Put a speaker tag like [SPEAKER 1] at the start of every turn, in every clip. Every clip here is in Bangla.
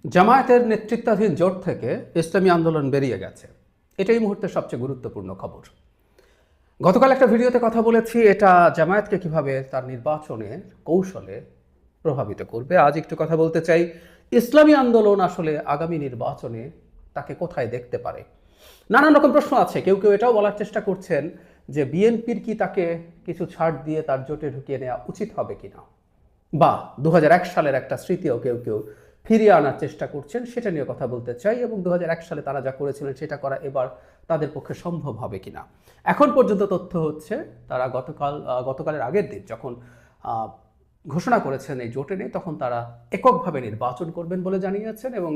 [SPEAKER 1] জামায়াতের নেতৃত্বাধীন জোট থেকে ইসলামী আন্দোলন বেরিয়ে গেছে, এটাই এই মুহূর্তের সবচেয়ে গুরুত্বপূর্ণ খবর। গতকাল একটা ভিডিওতে কথা বলেছি এটা জামায়াতকে কিভাবে তার নির্বাচনের কৌশলে প্রভাবিত করবে। আজ একটু কথা বলতে চাই ইসলামী আন্দোলন আসলে আগামী নির্বাচনে তাকে কোথায় দেখতে পারে। নানান রকম প্রশ্ন আছে, কেউ কেউ এটাও বলার চেষ্টা করছেন যে বিএনপির কি তাকে কিছু ছাড় দিয়ে তার জোটে ঢুকিয়ে নেওয়া উচিত হবে কিনা, বা 2001 সালের একটা স্মৃতিও কেউ কেউ ফিরিয়ে আনার চেষ্টা করছেন, সেটা নিয়ে কথা বলতে চাই। এবং 2001 সালে তারা যা করেছিলেন সেটা করা এবার তাদের পক্ষে সম্ভব হবে কিনা। এখন পর্যন্ত তথ্য হচ্ছে তারা গতকালের আগের দিন যখন ঘোষণা করেছেন এই জোটে নেই, তখন তারা এককভাবে নির্বাচন করবেন বলে জানিয়েছেন এবং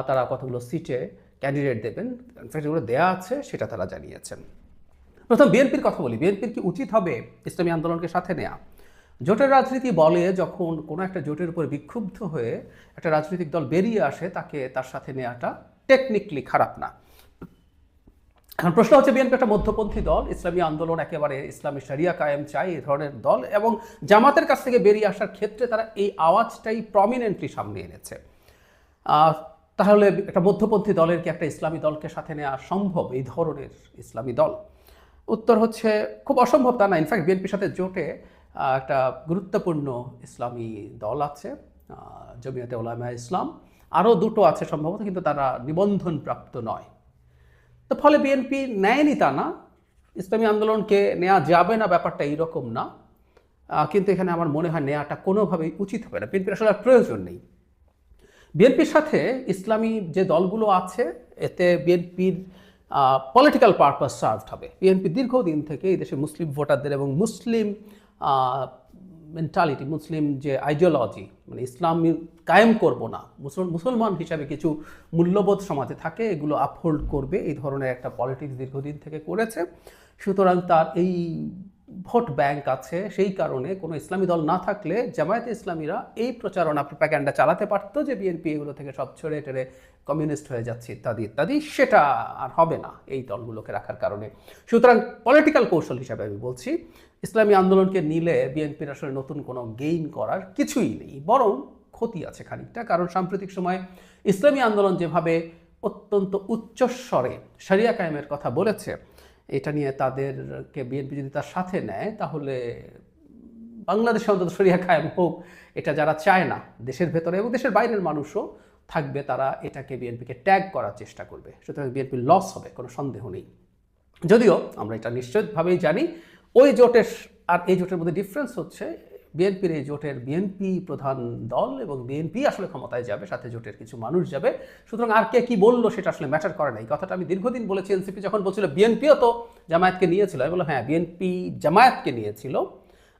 [SPEAKER 1] তারা কতগুলো সিটে ক্যান্ডিডেট দেবেন, যেগুলো দেয়া আছে সেটা তারা জানিয়েছেন। প্রথম বিএনপির কথা বলি, বিএনপির কি উচিত হবে ইসলামী আন্দোলনকে সাথে নেওয়া? জোটের রাজনীতি বলে যখন কোনো একটা জোটের উপর বিক্ষুব্ধ হয়ে একটা রাজনৈতিক দল বেরিয়ে আসে তাকে তার সাথে নেওয়াটা টেকনিক্যালি খারাপ না। এখন প্রশ্ন হচ্ছে বিএনপি একটা মধ্যপন্থী দল, ইসলামী আন্দোলন একেবারে ইসলামী শরিয়া কায়েম চাই এই ধরনের দল, এবং জামাতের কাছ থেকে বেরিয়ে আসার ক্ষেত্রে তারা এই আওয়াজটাই প্রমিনেন্টলি সামনে এনেছে। তাহলে একটা মধ্যপন্থী দলের কি একটা ইসলামী দলকে সাথে নেওয়া সম্ভব, এই ধরনের ইসলামী দল? উত্তর হচ্ছে খুব অসম্ভব তা না। ইনফ্যাক্ট বিএনপির সাথে জোটে একটা গুরুত্বপূর্ণ ইসলামী দল আছে, জমিয়তে উলামায়ে ইসলাম, আরও দুটো আছে সম্ভবত, কিন্তু তারা নিবন্ধনপ্রাপ্ত নয়। তো ফলে বিএনপি নেয়নি তা না, ইসলামী আন্দোলনকে নেওয়া যাবে না ব্যাপারটা এইরকম না, কিন্তু এখানে আমার মনে হয় নেওয়াটা কোনোভাবেই উচিত হবে না, বিএনপির আসলে প্রয়োজন নেই। বিএনপির সাথে ইসলামী যে দলগুলো আছে এতে বিএনপির পলিটিক্যাল পারপাস সার্ভড হবে। বিএনপি দীর্ঘদিন থেকে এই দেশে মুসলিম ভোটারদের এবং মুসলিম মেন্টালিটি, মুসলিম যে আইডিওলজি, মানে ইসলাম কায়েম করব না, মুসলমান হিসাবে কিছু মূল্যবোধ সমাজে থাকে, এগুলো আপহোল্ড করবে, এই ধরনের একটা পলিটিক্স দীর্ঘদিন থেকে করেছে। সুতরাং তার এই ভোট ব্যাংক আছে, সেই কারণে কোনো ইসলামী দল না থাকলে জামায়াতে ইসলামীরা এই প্রচারণা প্রোপাগ্যান্ডা চালাতে পারতো যে বিএনপি এগুলো থেকে সব ছেড়ে টেড়ে কমিউনিস্ট হয়ে যাচ্ছে ইত্যাদি ইত্যাদি। সেটা আর হবে না এই দলগুলোকে রাখার কারণে। সুতরাং পলিটিক্যাল কৌশল হিসাবে আমি বলছি ইসলামী আন্দোলনকে নিলে বিএনপির আসলে নতুন কোনো গেইন করার কিছুই নেই, বরং ক্ষতি আছে খানিকটা। কারণ সাম্প্রতিক সময়ে ইসলামী আন্দোলন যেভাবে অত্যন্ত উচ্চস্বরে শরিয়া কায়েমের কথা বলেছে, এটা নিয়ে তাদেরকে বিএনপি যদি তার সাথে নেয় তাহলে বাংলাদেশে অন্তত শরিয়া কায়েম হোক, এটা যারা চায় না, দেশের ভেতরে এবং দেশের বাইরের মানুষও থাকবে, তারা এটাকে বিএনপিকে ট্যাগ করার চেষ্টা করবে। সুতরাং বিএনপির লস হবে, কোনো সন্দেহ নেই। যদিও আমরা এটা নিশ্চিতভাবেই জানি ওই জোটের আর এই জোটের মধ্যে ডিফারেন্স হচ্ছে বিএনপির এই জোটের বিএনপি প্রধান দল এবং বিএনপি আসলে ক্ষমতায় যাবে, সাথে জোটের কিছু মানুষ যাবে। সুতরাং আর কে কি বললো সেটা আসলে ম্যাটার করে না। এই কথাটা আমি দীর্ঘদিন বলেছি। এনসিপি যখন বলছিল বিএনপিও তো জামায়াতকে নিয়েছিল, আমি বললাম হ্যাঁ, বিএনপি জামায়াতকে নিয়েছিল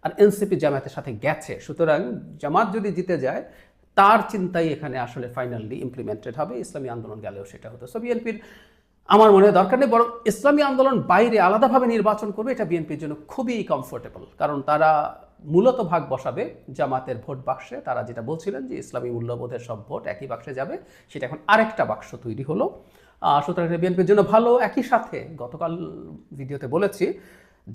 [SPEAKER 1] আর এনসিপি জামায়াতের সাথে গেছে। সুতরাং জামাত যদি জিতে যায় তার চিন্তাই এখানে আসলে ফাইনালি ইমপ্লিমেন্টেড হবে, ইসলামী আন্দোলন গেলেও সেটা হতো। সো বিএনপির আমার মনে হয় দরকার নেই, বরং ইসলামী আন্দোলন বাইরে আলাদাভাবে নির্বাচন করবে, এটা বিএনপির জন্য খুবই কমফোর্টেবল। কারণ তারা মূলত ভাগ বসাবে জামাতের ভোট বাক্সে। তারা যেটা বলছিলেন যে ইসলামী মূল্যবোধের সব ভোট একই বাক্সে যাবে, সেটা এখন আরেকটা বাক্স তৈরি হলো। সুতরাং বিএনপির জন্য ভালো। একই সাথে গতকাল ভিডিওতে বলেছি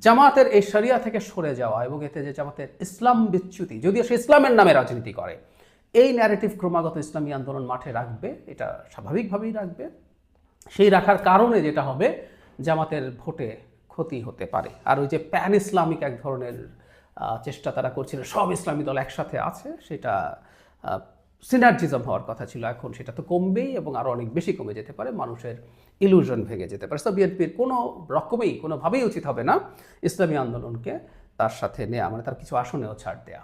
[SPEAKER 1] জামাতের এই শরিয়া থেকে সরে যাওয়া এবং এতে যে জামাতের ইসলাম বিচ্যুতি, যদিও সে ইসলামের নামে রাজনীতি করে, এই ন্যারেটিভ ক্রমাগত ইসলামী আন্দোলন মাঠে রাখবে, এটা স্বাভাবিকভাবেই রাখবে। সেই রাখার কারণে যেটা হবে জামাতের ভোটে ক্ষতি হতে পারে। আর ওই যে প্যান ইসলামিক এক ধরনের চেষ্টা তারা করছিল, সব ইসলামী দল একসাথে আছে, সেটা সিনার্জিজম হওয়ার কথা ছিল, এখন সেটা তো কমবেই এবং আরও অনেক বেশি কমে যেতে পারে, মানুষের ইলুশন ভেঙে যেতে পারে। সো বিএনপির কোনো রকমেই কোনোভাবেই উচিত হবে না ইসলামী আন্দোলনকে তার সাথে নেওয়া, মানে তার কিছু আসনেও ছাড় দেওয়া।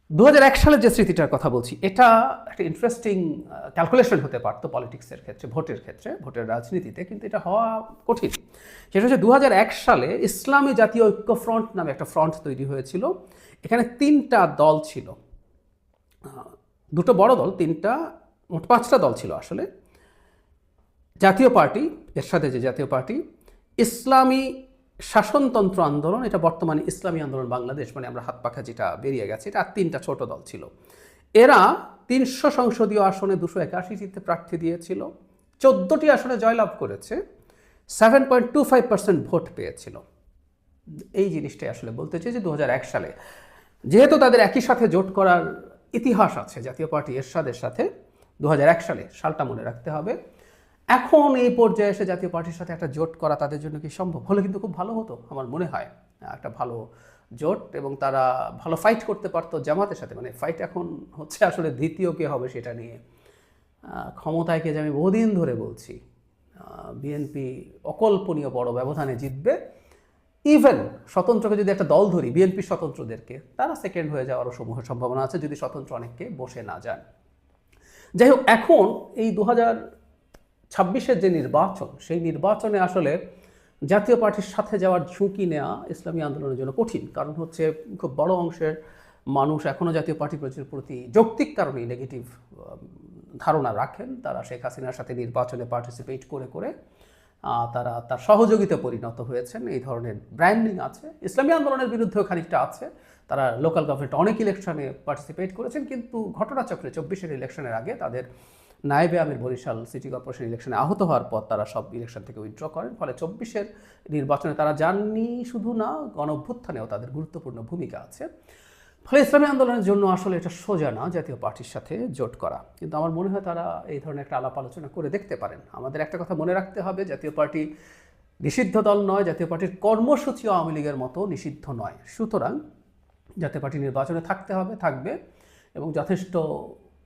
[SPEAKER 1] 2001 সালের যে স্মৃতিটার কথা বলছি, এটা একটা ইন্টারেস্টিং ক্যালকুলেশন হতে পারতো পলিটিক্সের ক্ষেত্রে, ভোটের ক্ষেত্রে, ভোটের রাজনীতিতে, কিন্তু এটা হওয়া কঠিন। সেটা হচ্ছে 2001 সালে ইসলামী জাতীয় ঐক্য ফ্রন্ট নামে একটা ফ্রন্ট তৈরি হয়েছিল। এখানে 3টা দল ছিল, 2টো বড় দল, 3টা, মোট 5টা দল ছিল আসলে। জাতীয় পার্টি, এর সাথে যে জাতীয় পার্টি, ইসলামী শাসনতন্ত্র আন্দোলন, এটা বর্তমানে ইসলামী আন্দোলন বাংলাদেশ, মানে আমরা হাত পাখা যেটা বেরিয়ে গেছে, এটা আর 3টা ছোট দল ছিল। এরা 300 সংসদীয় আসনে 281টিতে প্রার্থী দিয়েছিল, 14টি আসনে জয়লাভ করেছে, 7.25% ভোট পেয়েছিল। এই জিনিসটাই আসলে বলতে চাই যে 2001 সালে যেহেতু তাদের একই সাথে জোট করার ইতিহাস আছে জাতীয় পার্টি এরশাদের সাথে, 2001 সালে, সালটা মনে রাখতে হবে। এখন এই পর্যায়ে এসে জাতীয় পার্টির সাথে একটা জোট করা তাদের জন্য কি সম্ভব? হলে কিন্তু খুব ভালো হতো আমার মনে হয়, একটা ভালো জোট, এবং তারা ভালো ফাইট করতে পারতো জামাতের সাথে। মানে ফাইট এখন হচ্ছে আসলে দ্বিতীয় কে হবে সেটা নিয়ে। ক্ষমতায় কে যে আমি বহুদিন ধরে বলছি, বিএনপি অকল্পনীয় বড় ব্যবধানে জিতবে। ইভেন স্বতন্ত্রকে যদি একটা দল ধরি, বিএনপি স্বতন্ত্রদেরকে, তারা সেকেন্ড হয়ে যাওয়ারও সমূহ সম্ভাবনা আছে যদি স্বতন্ত্র অনেককে বসে না যান। যাই হোক, এখন এই 2026-এর যে নির্বাচন, সেই নির্বাচনে আসলে জাতীয় পার্টির সাথে যাওয়ার ঝুঁকি নেওয়া ইসলামী আন্দোলনের জন্য কঠিন। কারণ হচ্ছে খুব বড় অংশের মানুষ এখনও জাতীয় পার্টির প্রতি যৌক্তিক কারণেই নেগেটিভ ধারণা রাখেন। তারা শেখ হাসিনার সাথে নির্বাচনে পার্টিসিপেট করে করে তারা তার সহযোগিতা পরিণত হয়েছেন। এই ধরনের ব্র্যান্ডিং আছে, ইসলামী আন্দোলনের বিরুদ্ধেও খানিকটা আছে। তারা লোকাল গভর্নমেন্ট অনেক ইলেকশনে পার্টিসিপেট করেছেন, কিন্তু ঘটনাচক্রে 24-এর ইলেকশনের আগে তাদের নায়েবে আমির বরিশাল সিটি কর্পোরেশন ইলেকশনে আহত হওয়ার পর তারা সব ইলেকশন থেকে উইথড্র করেন। ফলে 24-এর নির্বাচনে তারা যাননি শুধু না, গণঅভ্যুত্থানেও তাদের গুরুত্বপূর্ণ ভূমিকা আছে। ফলে ইসলামী আন্দোলনের জন্য আসলে এটা সোজা না জাতীয় পার্টির সাথে জোট করা, কিন্তু আমার মনে হয় তারা এই ধরনের একটা আলাপ আলোচনা করে দেখতে পারেন। আমাদের একটা কথা মনে রাখতে হবে, জাতীয় পার্টি নিষিদ্ধ দল নয়, জাতীয় পার্টির কর্মসূচি আওয়ামী লীগের মতো নিষিদ্ধ নয়। সুতরাং জাতীয় পার্টি নির্বাচনে থাকতে হবে, থাকবে, এবং যথেষ্ট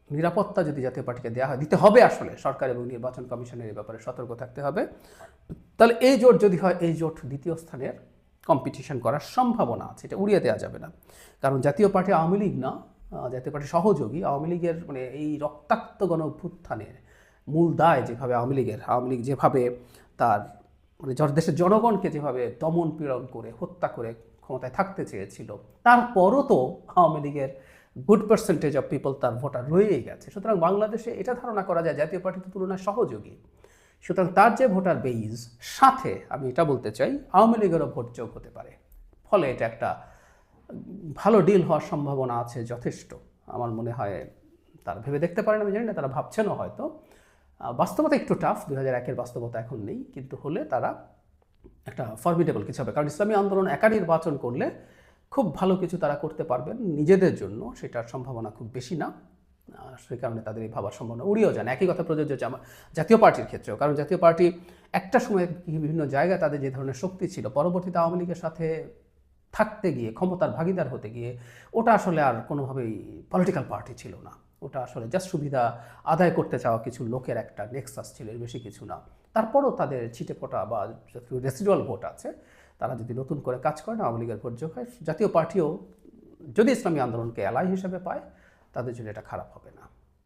[SPEAKER 1] নিরাপত্তা যদি জাতীয় পার্টিকে দেওয়া হয়, দিতে হবে আসলে সরকার এবং নির্বাচন কমিশনের এই ব্যাপারে সতর্ক থাকতে হবে। তাহলে এই জোট যদি হয়, এই জোট দ্বিতীয় স্থানের কম্পিটিশন করার সম্ভাবনা আছে, এটা উড়িয়ে দেওয়া যাবে না। কারণ জাতীয় পার্টি আওয়ামী লীগ না, জাতীয় পার্টি সহযোগী। আওয়ামী লীগের মানে এই রক্তাক্ত গণঅভ্যুত্থানের মূল দায় যেভাবে আওয়ামী লীগ যেভাবে তার মানে দেশের জনগণকে যেভাবে দমন পীড়ন করে হত্যা করে ক্ষমতায় থাকতে চেয়েছিল, তারপরও তো আওয়ামী লীগের গুড পার্সেন্টেজ অফ পিপল তার ভোটার রয়েই গেছে। সুতরাং বাংলাদেশে এটা ধারণা করা যায় জাতীয় পার্টির তুলনায় সহযোগী। সুতরাং তার যে ভোটার বেইজ, সাথে আমি এটা বলতে চাই আওয়ামী লীগেরও ভোট যোগ হতে পারে। ফলে এটা একটা ভালো ডিল হওয়ার সম্ভাবনা আছে যথেষ্ট। আমার মনে হয় তারা ভেবে দেখতে পারেন, আমি জানি না তারা ভাবছেনও হয়তো। বাস্তবতা একটু টাফ, 2001-এর বাস্তবতা এখন নেই, কিন্তু হলে তারা একটা ফর্মিডেবল কিছু হবে। কারণ ইসলামী আন্দোলন একা নির্বাচন করলে খুব ভালো কিছু তারা করতে পারবেন নিজেদের জন্য, সেটার সম্ভাবনা খুব বেশি না। সেই কারণে তাদের এই ভাবার সম্ভাবনা উড়িয়েও যান। একই কথা প্রযোজ্য জাতীয় পার্টির ক্ষেত্রেও। কারণ জাতীয় পার্টি একটা সময় বিভিন্ন জায়গায় তাদের যে ধরনের শক্তি ছিল, পরবর্তীতে আওয়ামী লীগের সাথে থাকতে গিয়ে, ক্ষমতার ভাগিদার হতে গিয়ে, ওটা আসলে আর কোনোভাবেই পলিটিক্যাল পার্টি ছিল না। ওটা আসলে জাস্ট সুবিধা আদায় করতে চাওয়া কিছু লোকের একটা নেক্সাস ছিল, এর বেশি কিছু না। তারপরও তাদের ছিটে ফোটা বা রেসিডুয়াল ভোট আছে, তারা যদি নতুন করে কাজ করেন, আওয়ামী লীগের ভোট যোগ হয়, জাতীয় পার্টিও যদি ইসলামী আন্দোলনকে অ্যালাই হিসেবে পায়, তাদের জন্য এটা খারাপ হবে না।